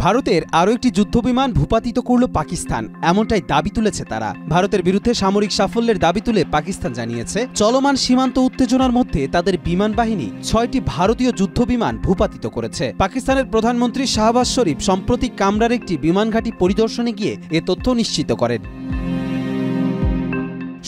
ভারতের আরও একটি যুদ্ধবিমান ভূপাতিত করল পাকিস্তান, এমনটাই দাবি তুলেছে তারা। ভারতের বিরুদ্ধে সামরিক সাফল্যের দাবি তুলে পাকিস্তান জানিয়েছে, চলমান সীমান্ত উত্তেজনার মধ্যে তাদের বিমান বাহিনী 6টি ভারতীয় যুদ্ধবিমান ভূপাতিত করেছে। পাকিস্তানের প্রধানমন্ত্রী শাহবাজ শরীফ সম্প্রতি কামরার একটি বিমান ঘাঁটি পরিদর্শনে গিয়ে এ তথ্য নিশ্চিত করেন।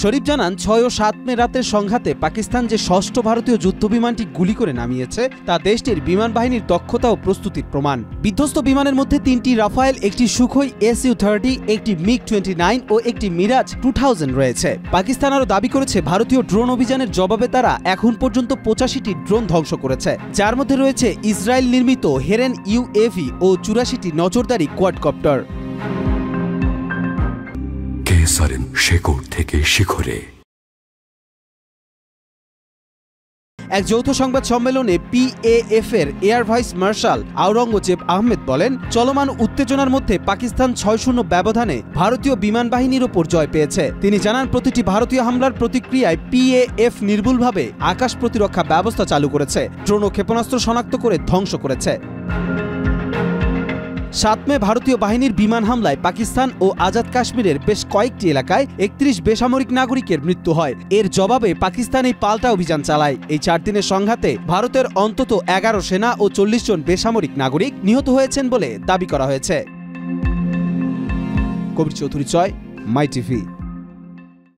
শরীফ জানান, 6 ও 7 মে রাতের সংঘাতে পাকিস্তান যে 6ষ্ঠ ভারতীয় যুদ্ধবিমানটি গুলি করে নামিয়েছে তা দেশটির বিমান বাহিনীর দক্ষতা ও প্রস্তুতির প্রমাণ। বিধ্বস্ত বিমানের মধ্যে 3টি রাফায়েল, একটি সুখোই Su-30, একটি MiG-29 ও একটি মিরাজ 2000 রয়েছে। পাকিস্তান আরও দাবি করেছে, ভারতীয় ড্রোন অভিযানের জবাবে তারা এখন পর্যন্ত 85টি ড্রোন ধ্বংস করেছে, যার মধ্যে রয়েছে ইসরায়েল নির্মিত হেরেন UAV ও 84টি নজরদারি কোয়াডকপ্টার। শেকড় থেকে শিখরে। এক যৌথ সংবাদ সম্মেলনে PAF এর air vice marshal Aurangzeb Ahmed বলেন, চলমান উত্তেজনার মধ্যে পাকিস্তান 6-0 ব্যবধানে ভারতীয় বিমান বাহিনীর ওপর জয় পেয়েছে। তিনি জানান, প্রতিটি ভারতীয় হামলার প্রতিক্রিয়ায় PAF নির্ভুলভাবে আকাশ প্রতিরক্ষা ব্যবস্থা চালু করেছে, ড্রোন ও ক্ষেপণাস্ত্র শনাক্ত করে ধ্বংস করেছে। 7 মে ভারতীয় বাহিনীর বিমান হামলায় পাকিস্তান ও আজাদ কাশ্মীরের বেশ কয়েকটি এলাকায় 31 বেসামরিক নাগরিকের মৃত্যু হয়। এর জবাবে পাকিস্তান এই পাল্টা অভিযান চালায়। এই 4 দিনের সংঘাতে ভারতের অন্তত 11 সেনা ও 40 জন বেসামরিক নাগরিক নিহত হয়েছেন বলে দাবি করা হয়েছে। কবির চৌধুরী, মাই টিভি।